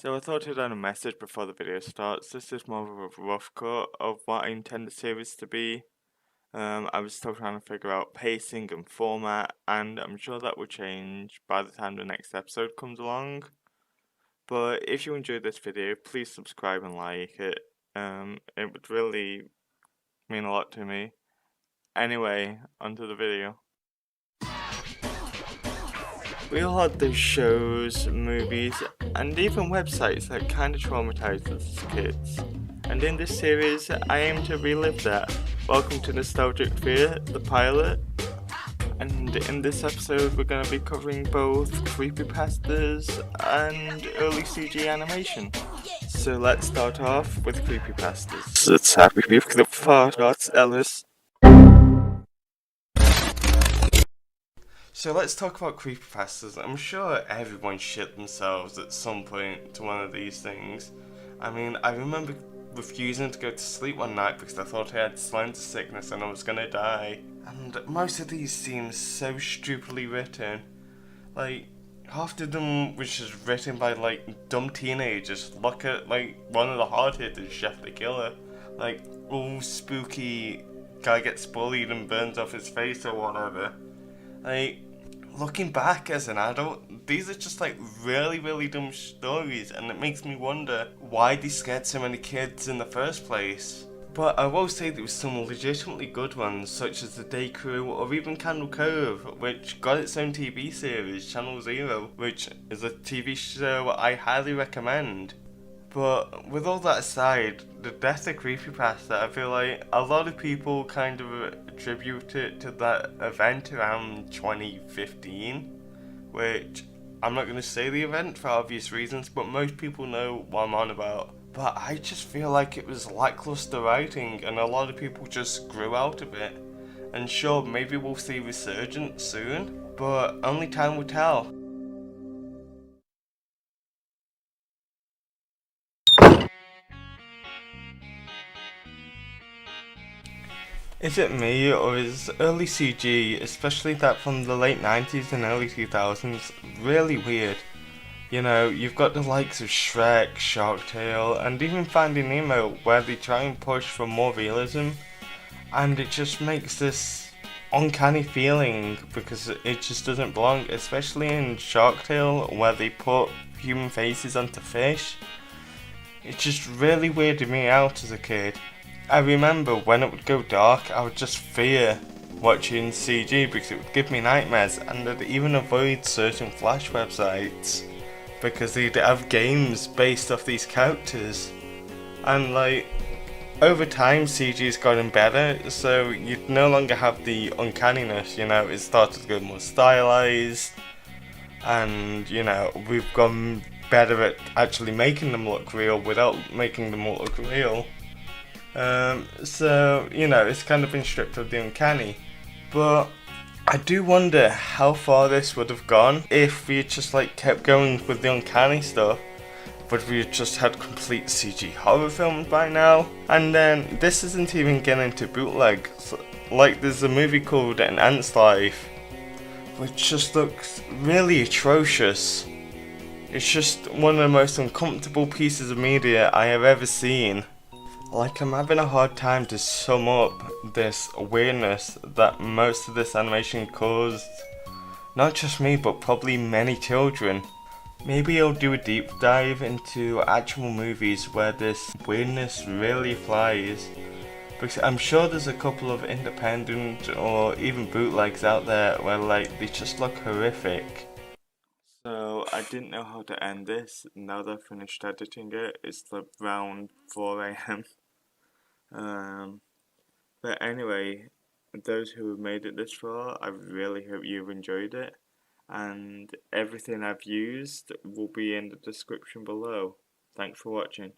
So I thought I'd add a message before the video starts. This is more of a rough cut of what I intend the series to be. I was still trying to figure out pacing and format, and I'm sure that will change by the time the next episode comes along. But if you enjoyed this video, please subscribe and like it. It would really mean a lot to me. Anyway, onto the video. We all had those shows, movies, and even websites that kinda traumatized us as kids. And in this series, I aim to relive that. Welcome to Nostalgic Fear, the pilot. And in this episode, we're going to be covering both creepypastas and early CG animation. So let's start off with creepypastas. Let's have a look at the photos, Ellis. So let's talk about creepypastas. I'm sure everyone shit themselves at some point to one of these things. I mean, I remember refusing to go to sleep one night because I thought I had slender sickness and I was gonna die. And most of these seem so stupidly written. Like, half of them was just written by, like, dumb teenagers. Look at, like, one of the hard hitters, Chef the Killer. Like, all spooky guy gets bullied and burns off his face or whatever. Like, looking back as an adult, these are just like really dumb stories, and it makes me wonder why they scared so many kids in the first place. But I will say there was some legitimately good ones, such as The Day Crew or even Candle Cove, which got its own TV series, Channel Zero, which is a TV show I highly recommend. But with all that aside, the death of Creepypasta, I feel like a lot of people kind of attribute it to that event around 2015, which I'm not going to say the event for obvious reasons, but most people know what I'm on about. But I just feel like it was lackluster writing and a lot of people just grew out of it. And sure, maybe we'll see resurgence soon, but only time will tell. Is it me, or is early CG, especially that from the late 90s and early 2000s, really weird? You know, you've got the likes of Shrek, Shark Tale, and even Finding Nemo, where they try and push for more realism, and it just makes this uncanny feeling because it just doesn't belong, especially in Shark Tale, where they put human faces onto fish. It just really weirded me out as a kid. I remember when it would go dark, I would just fear watching CG because it would give me nightmares, and I'd even avoid certain Flash websites because they'd have games based off these characters. And like, over time CG's gotten better, so you'd no longer have the uncanniness, you know, it started to go more stylized, and you know, we've gone better at actually making them look real without making them look real. So, you know, it's kind of been stripped of the uncanny. But I do wonder how far this would have gone if we had just like kept going with the uncanny stuff. Would we have just had complete CG horror films by now? And then this isn't even getting into bootlegs. Like there's a movie called An Ant's Life, which just looks really atrocious. It's just one of the most uncomfortable pieces of media I have ever seen. Like, I'm having a hard time to sum up this weirdness that most of this animation caused not just me, but probably many children. Maybe I'll do a deep dive into actual movies where this weirdness really applies, because I'm sure there's a couple of independent or even bootlegs out there where like they just look horrific. So I didn't know how to end this. Now that I've finished editing it, it's around 4 AM. But anyway, those who have made it this far, I really hope you've enjoyed it, and everything I've used will be in the description below. Thanks for watching.